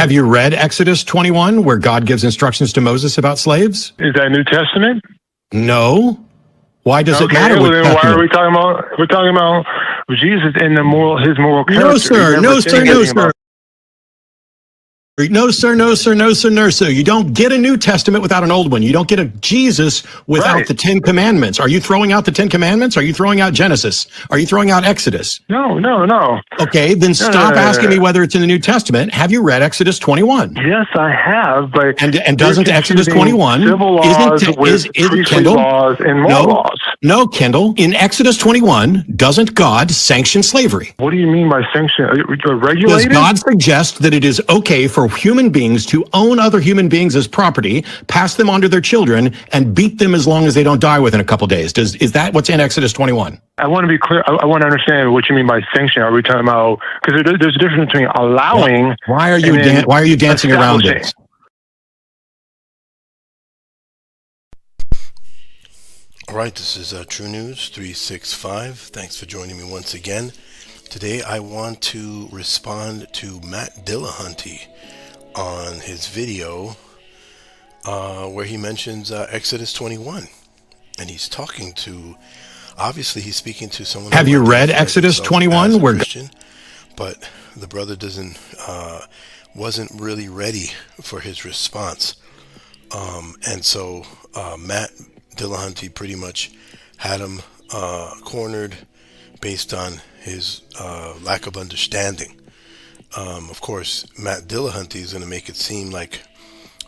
Have you read Exodus 21, where God gives instructions to Moses about slaves? Is that New Testament? No. Why does it matter? Well, then why are we talking about? We're talking about Jesus and his moral character. No, sir. No, sir. No, sir. No, sir, no, sir, no, sir, no, sir. You don't get a New Testament without an old one. You don't get a Jesus without the 10 Commandments. Are you throwing out the 10 Commandments? Are you throwing out Genesis? Are you throwing out Exodus? No. Okay, then stop asking me whether it's in the New Testament. Have you read Exodus 21? Yes, I have, but and doesn't Exodus 21 civil laws with priestly laws and moral laws? No, Kendall. In Exodus 21, doesn't God sanction slavery? What do you mean by sanction? Regulate? Does God suggest that it is okay for human beings to own other human beings as property, pass them on to their children, and beat them as long as they don't die within a couple days? Is that what's in Exodus 21? I want to be clear. I want to understand what you mean by sanction. Are we talking about, because there's a difference between allowing. Why are you dancing around it? All right, this is True News 365. Thanks for joining me once again. Today I want to respond to Matt Dillahunty on his video where he mentions Exodus 21. And he's talking to, obviously he's speaking to someone. Have you read Exodus 21? Where Christian, but the brother wasn't really ready for his response. And so Matt Dillahunty pretty much had him cornered based on his lack of understanding. Of course, Matt Dillahunty is going to make it seem like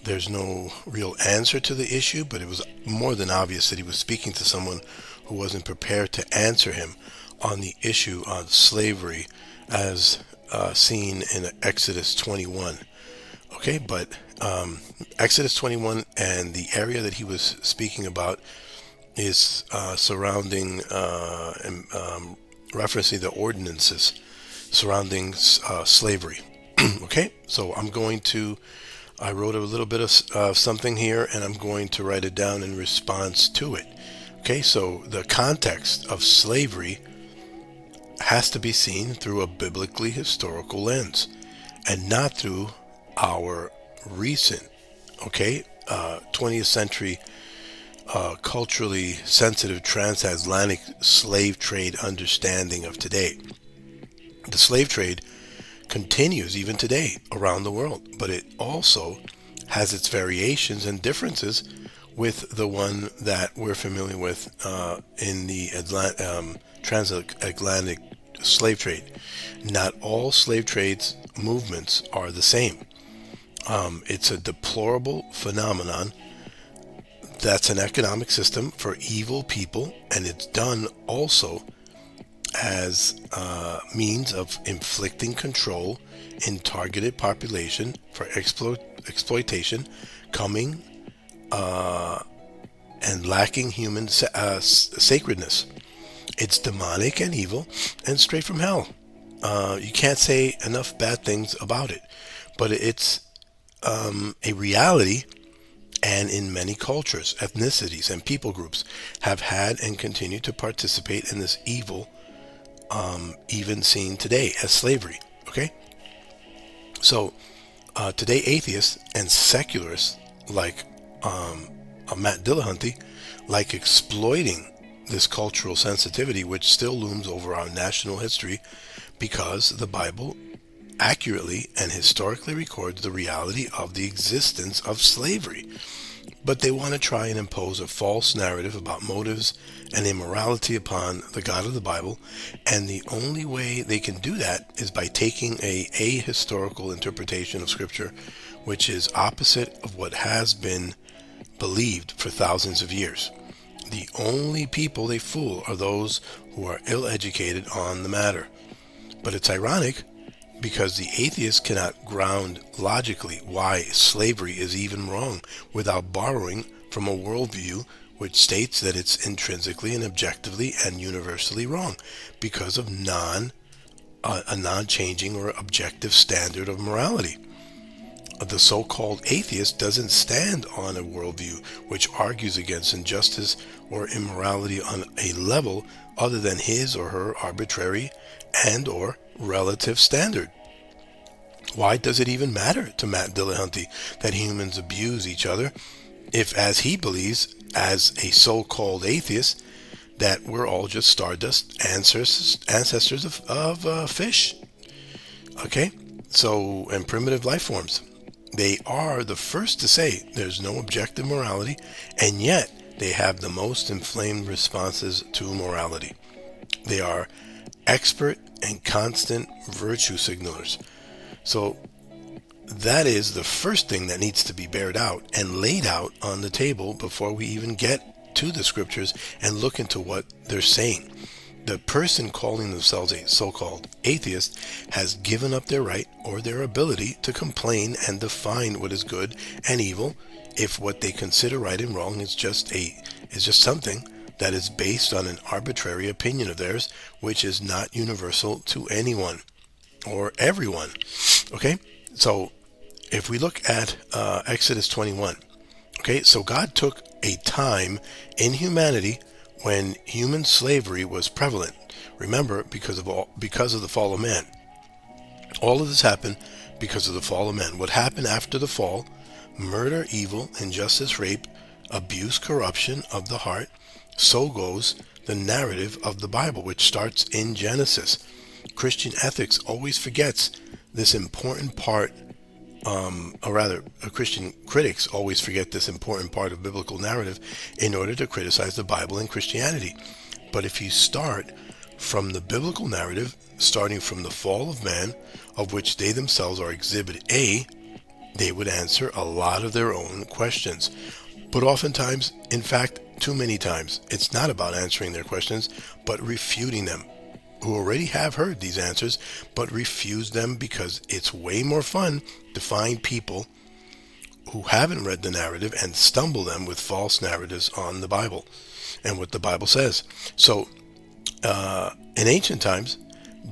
there's no real answer to the issue, but it was more than obvious that he was speaking to someone who wasn't prepared to answer him on the issue of slavery as seen in Exodus 21. Okay, but Exodus 21 and the area that he was speaking about is surrounding referencing the ordinances surrounding slavery. Okay, so I wrote a little bit of something here, and I'm going to write it down in response to it. Okay, so the context of slavery has to be seen through a biblically historical lens and not through our recent 20th century culturally sensitive transatlantic slave trade understanding of today. The slave trade continues even today around the world, but it also has its variations and differences with the one that we're familiar with in the transatlantic slave trade. Not all slave trades movements are the same. It's a deplorable phenomenon that's an economic system for evil people, and it's done also as means of inflicting control in targeted population for exploitation, coming and lacking human sacredness. It's demonic and evil and straight from hell. You can't say enough bad things about it, but it's a reality, and in many cultures, ethnicities, and people groups have had and continue to participate in this evil, even seen today as slavery. Okay, so today atheists and secularists like Matt Dillahunty like exploiting this cultural sensitivity which still looms over our national history, because the Bible accurately and historically records the reality of the existence of slavery. But they want to try and impose a false narrative about motives and immorality upon the God of the Bible, and the only way they can do that is by taking a ahistorical interpretation of Scripture, which is opposite of what has been believed for thousands of years. The only people they fool are those who are ill-educated on the matter. But it's ironic, because the atheist cannot ground logically why slavery is even wrong without borrowing from a worldview which states that it's intrinsically and objectively and universally wrong because of a non-changing or objective standard of morality. The so-called atheist doesn't stand on a worldview which argues against injustice or immorality on a level other than his or her arbitrary and or relative standard. Why does it even matter to Matt Dillahunty that humans abuse each other if, as he believes, as a so-called atheist, that we're all just stardust ancestors of fish? Okay? So, and primitive life forms. They are the first to say there's no objective morality, and yet they have the most inflamed responses to morality. They are expert and constant virtue signalers. So that is the first thing that needs to be bared out and laid out on the table before we even get to the scriptures and look into what they're saying. The person calling themselves a so-called atheist has given up their right or their ability to complain and define what is good and evil if what they consider right and wrong is just something that is based on an arbitrary opinion of theirs, which is not universal to anyone or everyone. Okay, so if we look at Exodus 21, okay, so God took a time in humanity when human slavery was prevalent. Remember, because of the fall of man. All of this happened because of the fall of man. What happened after the fall? Murder, evil, injustice, rape, abuse, corruption of the heart. So goes the narrative of the Bible, which starts in Genesis. Christian ethics always forgets this important part, Christian critics always forget this important part of biblical narrative in order to criticize the Bible and Christianity. But if you start from the biblical narrative, starting from the fall of man, of which they themselves are exhibit A, they would answer a lot of their own questions. But oftentimes, in fact, too many times, it's not about answering their questions, but refuting them. Who already have heard these answers, but refuse them because it's way more fun to find people who haven't read the narrative and stumble them with false narratives on the Bible and what the Bible says. So, in ancient times,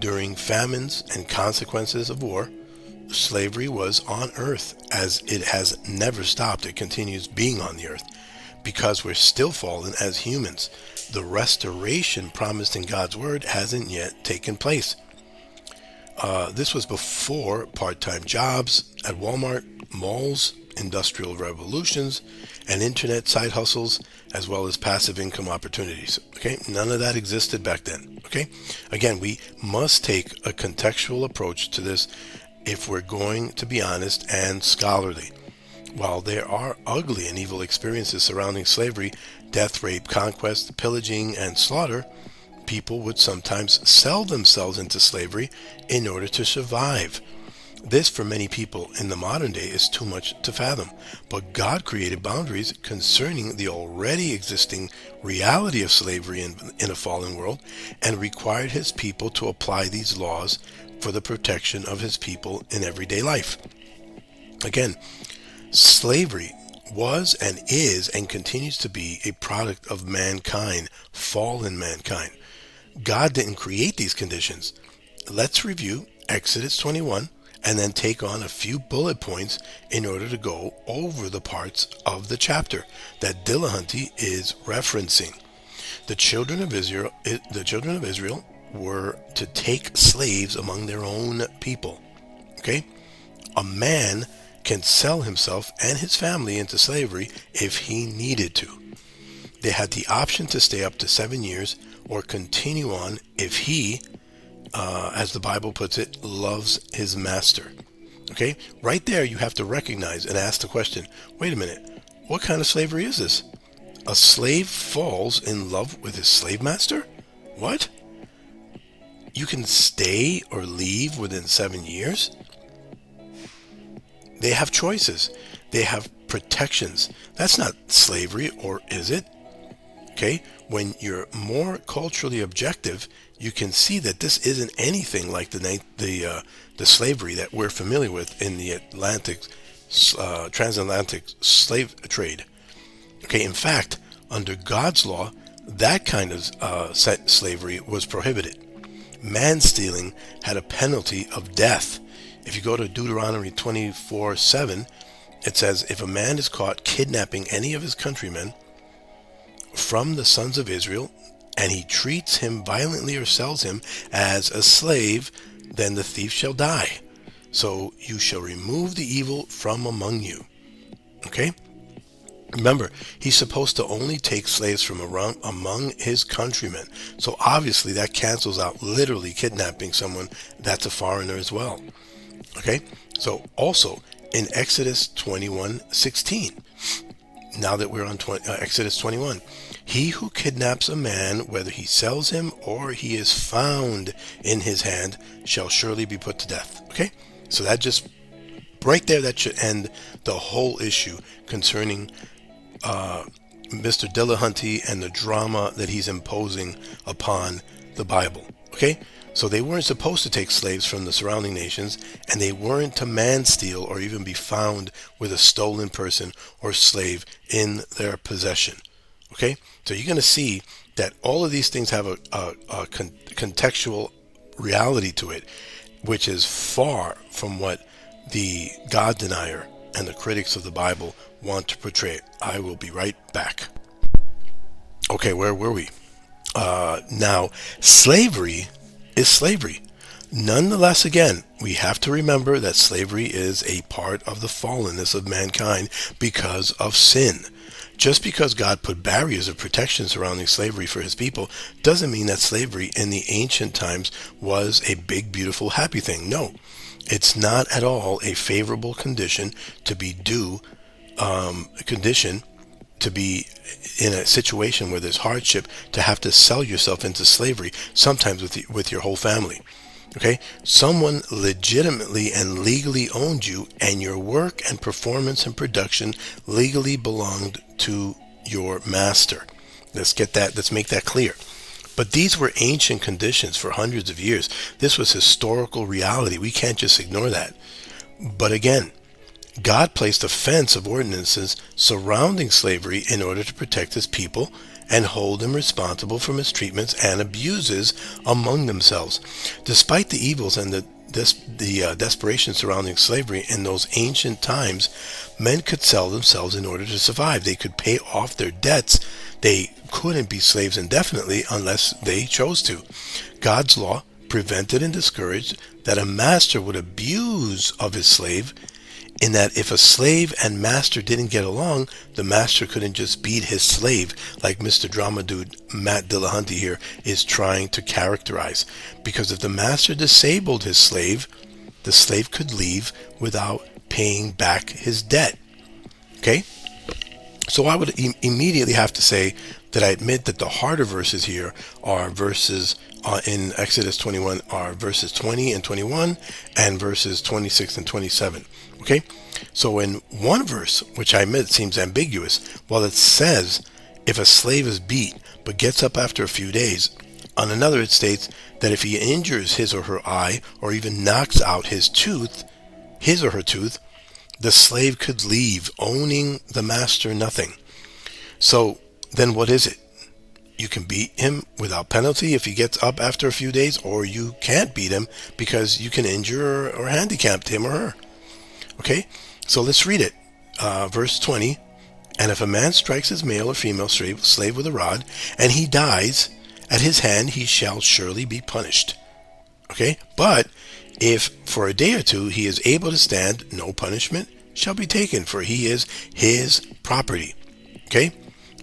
during famines and consequences of war, slavery was on earth, as it has never stopped. It continues being on the earth because we're still fallen as humans. The restoration promised in God's word hasn't yet taken place. This was before part-time jobs at Walmart, malls, industrial revolutions, and internet side hustles, as well as passive income opportunities. Okay, none of that existed back then. Okay, again, we must take a contextual approach to this if we're going to be honest and scholarly. While there are ugly and evil experiences surrounding slavery, death, rape, conquest, pillaging, and slaughter, people would sometimes sell themselves into slavery in order to survive. This, for many people in the modern day, is too much to fathom. But God created boundaries concerning the already existing reality of slavery in a fallen world and required his people to apply these laws for the protection of his people in everyday life. Again, slavery was and is and continues to be a product of mankind, fallen mankind. God didn't create these conditions. Let's review Exodus 21 and then take on a few bullet points in order to go over the parts of the chapter that Dillahunty is referencing. The children of Israel were to take slaves among their own people. Okay? A man can sell himself and his family into slavery if he needed to. They had the option to stay up to 7 years or continue on if he, as the Bible puts it, loves his master. Okay? Right there you have to recognize and ask the question, wait a minute, what kind of slavery is this? A slave falls in love with his slave master? What? You can stay or leave within 7 years? They have choices. They have protections. That's not slavery, or is it? Okay? When you're more culturally objective, you can see that this isn't anything like the slavery that we're familiar with in the transatlantic slave trade. Okay, in fact, under God's law, that kind of slavery was prohibited. Man-stealing had a penalty of death. If you go to Deuteronomy 24:7, it says, if a man is caught kidnapping any of his countrymen from the sons of Israel, and he treats him violently or sells him as a slave, then the thief shall die. So you shall remove the evil from among you. Okay? Remember, he's supposed to only take slaves from around among his countrymen. So obviously that cancels out literally kidnapping someone that's a foreigner as well. Okay? So also in Exodus 21:16, now that we're on Exodus 21, he who kidnaps a man, whether he sells him or he is found in his hand, shall surely be put to death. Okay? So that just right there, that should end the whole issue concerning Mr. Dillahunty and the drama that he's imposing upon the Bible. Okay? So they weren't supposed to take slaves from the surrounding nations, and they weren't to man steal or even be found with a stolen person or slave in their possession. Okay? So you're going to see that all of these things have a contextual reality to it, which is far from what the God denier and the critics of the Bible want to portray. I will be right back. Okay, where were we? Now, slavery is slavery. Nonetheless, again, we have to remember that slavery is a part of the fallenness of mankind because of sin. Just because God put barriers of protection surrounding slavery for his people doesn't mean that slavery in the ancient times was a big, beautiful, happy thing. No, it's not at all a favorable condition to be to be in a situation where there's hardship, to have to sell yourself into slavery, sometimes with your whole family. Okay? Someone legitimately and legally owned you, and your work and performance and production legally belonged to your master. Let's make that clear. But these were ancient conditions for hundreds of years. This was historical reality. We can't just ignore that. But again, God placed a fence of ordinances surrounding slavery in order to protect his people and hold them responsible for mistreatments and abuses among themselves. Despite the evils and the desperation surrounding slavery in those ancient times, men could sell themselves in order to survive. They could pay off their debts. They couldn't be slaves indefinitely unless they chose to. God's law prevented and discouraged that a master would abuse of his slave, in that if a slave and master didn't get along, the master couldn't just beat his slave like Mr. Drama Dude Matt Dillahunty here is trying to characterize. Because if the master disabled his slave, the slave could leave without paying back his debt. Okay? So I would immediately have to say that I admit that the harder verses here are verses in Exodus 21 are verses 20 and 21 and verses 26 and 27. Okay? So in one verse, which I admit seems ambiguous, while it says, if a slave is beat but gets up after a few days, on another it states that if he injures his or her eye or even knocks out his or her tooth, the slave could leave, owning the master nothing. So then what is it? You can beat him without penalty if he gets up after a few days, or you can't beat him because you can injure or handicap him or her. Okay, so let's read it. Verse 20, and if a man strikes his male or female slave with a rod, and he dies, at his hand he shall surely be punished. Okay, but if for a day or two he is able to stand, no punishment shall be taken, for he is his property. Okay,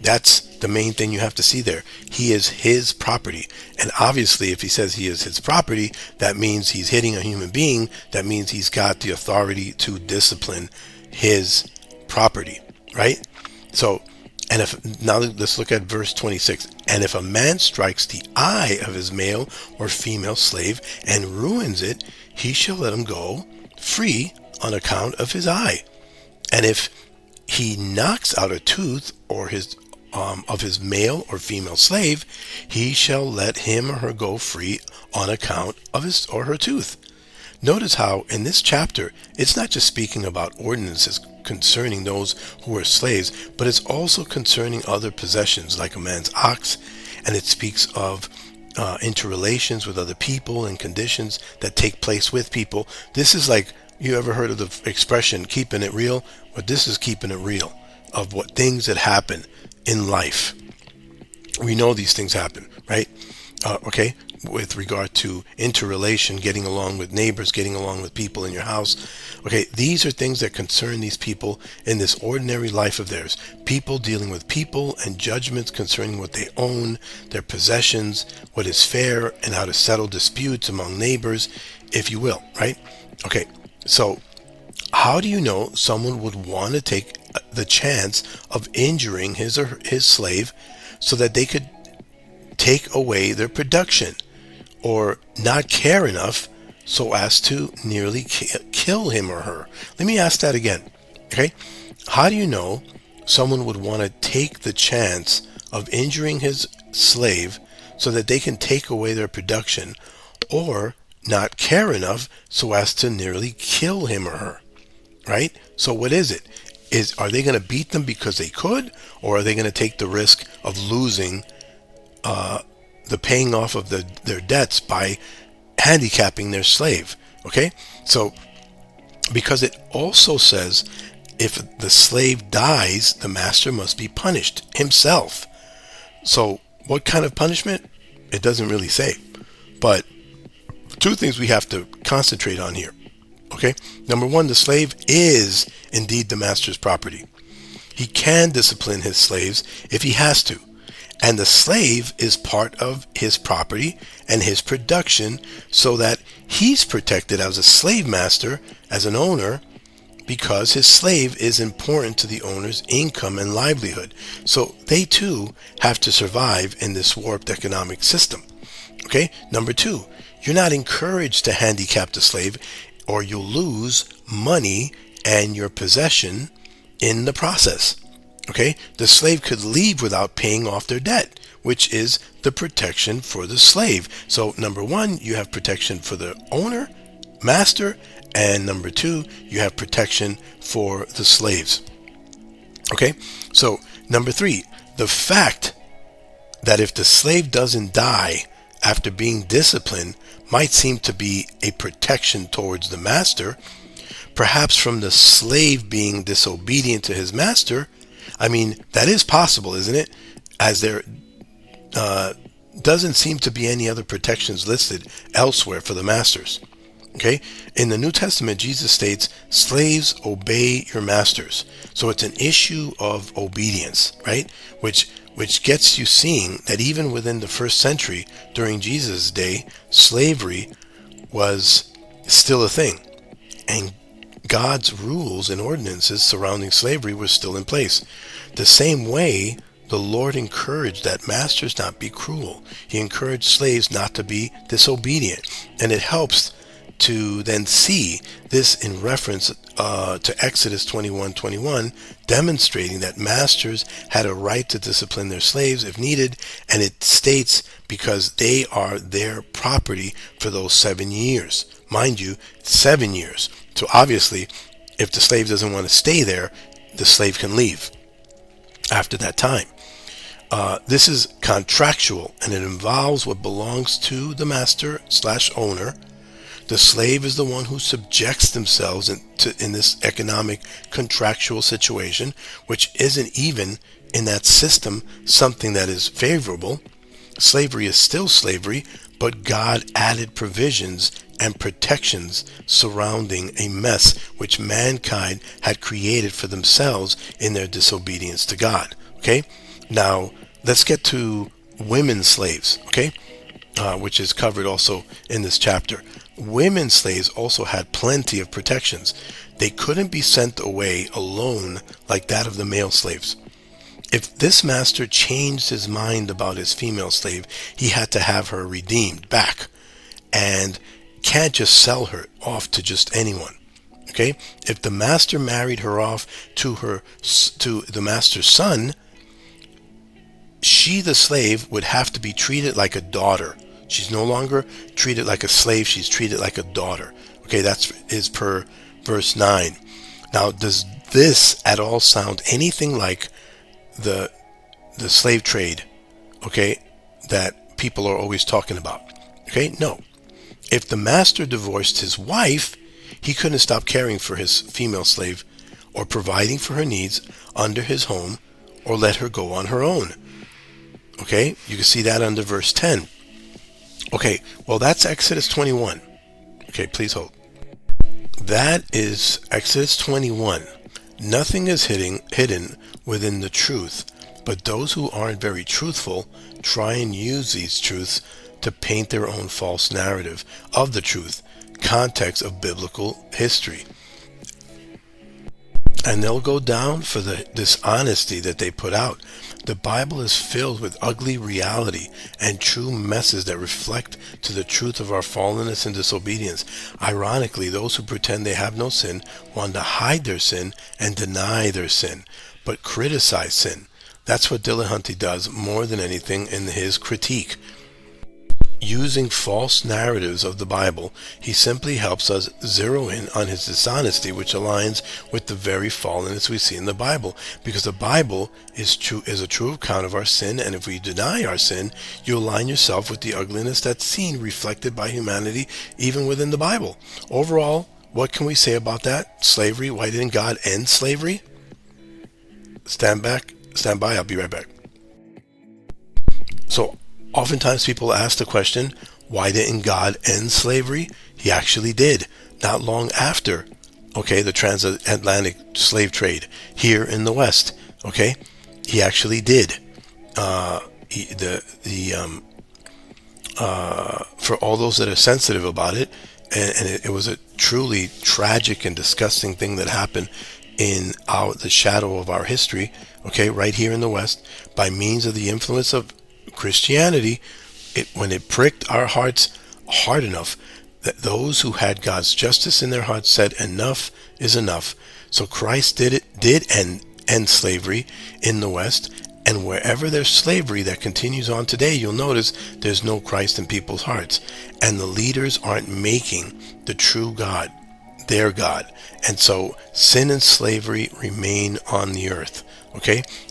that's the main thing you have to see there. He is his property. And obviously, if he says he is his property, that means he's hitting a human being. That means he's got the authority to discipline his property, right? So, now let's look at verse 26. And if a man strikes the eye of his male or female slave and ruins it, he shall let him go free on account of his eye. And if he knocks out a tooth or of his male or female slave, he shall let him or her go free on account of his or her tooth. Notice how in this chapter, it's not just speaking about ordinances concerning those who are slaves, but it's also concerning other possessions like a man's ox, and it speaks of interrelations with other people and conditions that take place with people. This is like, you ever heard of the expression keeping it real? But this is keeping it real of what things that happen in life. We know these things happen, right? Okay, with regard to interrelation, getting along with neighbors, getting along with people in your house. Okay, these are things that concern these people in this ordinary life of theirs. People dealing with people and judgments concerning what they own, their possessions, what is fair, and how to settle disputes among neighbors, if you will, right? Okay, so how do you know someone would want to take the chance of injuring his or his slave so that they could take away their production, or not care enough so as to nearly kill him or her? Let me ask that again. Okay, how do you know someone would want to take the chance of injuring his slave so that they can take away their production, or not care enough so as to nearly kill him or her? Right? So what is it? Are they going to beat them because they could, or are they going to take the risk of losing the paying off of their debts by handicapping their slave? Okay, so because it also says if the slave dies, the master must be punished himself. So what kind of punishment? It doesn't really say, but two things we have to concentrate on here. Okay, number one, the slave is indeed the master's property. He can discipline his slaves if he has to. And the slave is part of his property and his production, so that he's protected as a slave master, as an owner, because his slave is important to the owner's income and livelihood. So they too have to survive in this warped economic system. Okay, number two, you're not encouraged to handicap the slave, or you'll lose money and your possession in the process. Okay, the slave could leave without paying off their debt, which is the protection for the slave. So number one, you have protection for the owner, master, and number two, you have protection for the slaves. Okay, so number three, the fact that if the slave doesn't die after being disciplined might seem to be a protection towards the master, perhaps from the slave being disobedient to his master. I mean, that is possible, isn't it? As there doesn't seem to be any other protections listed elsewhere for the masters. Okay? In the New Testament, Jesus states, slaves, obey your masters. So it's an issue of obedience, right? Which gets you seeing that even within the first century, during Jesus' day, slavery was still a thing. And God's rules and ordinances surrounding slavery were still in place. The same way, the Lord encouraged that masters not be cruel. He encouraged slaves not to be disobedient. And it helps to then see this in reference to Exodus 21:21, demonstrating that masters had a right to discipline their slaves if needed, and it states because they are their property for those 7 years. Mind you, 7 years. So obviously, if the slave doesn't want to stay there, the slave can leave after that time. This is contractual, and it involves what belongs to the master/owner. The slave is the one who subjects themselves in this economic contractual situation, which isn't even in that system something that is favorable. Slavery is still slavery, but God added provisions and protections surrounding a mess which mankind had created for themselves in their disobedience to God. Okay, now let's get to women slaves, okay, which is covered also in this chapter. Women slaves also had plenty of protections. They couldn't be sent away alone like that of the male slaves. If this master changed his mind about his female slave, he had to have her redeemed back, and can't just sell her off to just anyone. Okay, if the master married her off to the master's son, she, the slave, would have to be treated like a daughter. She's no longer treated like a slave, she's treated like a daughter. Okay, that is per verse 9. Now, does this at all sound anything like the slave trade, okay, that people are always talking about? Okay, no. If the master divorced his wife, he couldn't stop caring for his female slave or providing for her needs under his home, or let her go on her own. Okay, you can see that under verse 10. Okay, well, that's Exodus 21. Okay, please hold. That is Exodus 21. Nothing is hidden within the truth, but those who aren't very truthful try and use these truths to paint their own false narrative of the truth, context of biblical history. And they'll go down for the dishonesty that they put out. The Bible is filled with ugly reality and true messes that reflect to the truth of our fallenness and disobedience. Ironically, those who pretend they have no sin want to hide their sin and deny their sin, but criticize sin. That's what Dillahunty does more than anything in his critique. Using false narratives of the Bible, he simply helps us zero in on his dishonesty, which aligns with the very fallenness we see in the Bible. Because the Bible is a true account of our sin, and if we deny our sin, you align yourself with the ugliness that's seen reflected by humanity, even within the Bible. Overall, what can we say about that? Slavery, why didn't God end slavery? Stand by, I'll be right back. So, oftentimes people ask the question, why didn't God end slavery? He actually did, not long after, the transatlantic slave trade here in the West, He actually did. For all those that are sensitive about it, and it was a truly tragic and disgusting thing that happened in the shadow of our history, right here in the West, by means of the influence of Christianity, when it pricked our hearts hard enough that those who had God's justice in their hearts said enough is enough. So Christ did end slavery in the West, and wherever there's slavery that continues on today, you'll notice there's no Christ in people's hearts, and the leaders aren't making the true God their God, and so sin and slavery remain on the earth.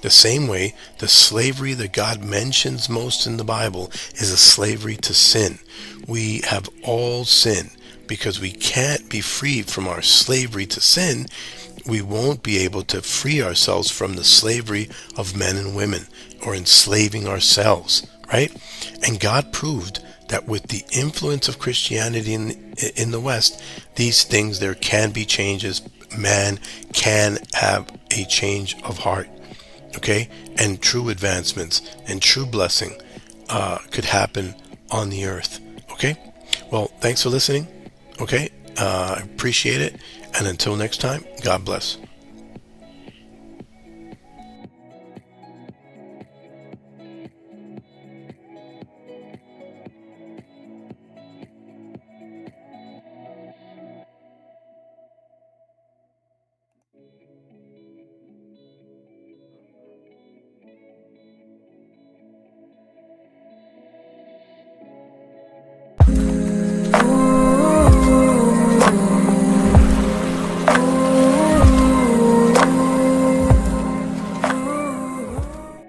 The same way the slavery that God mentions most in the Bible is a slavery to sin. We have all sinned. Because we can't be freed from our slavery to sin, we won't be able to free ourselves from the slavery of men and women, or enslaving ourselves, right? And God proved that with the influence of Christianity in the West, these things, there can be changes. Man can have a change of heart, and true advancements and true blessing could happen on the earth. Well, thanks for listening. I appreciate it, and until next time, God bless.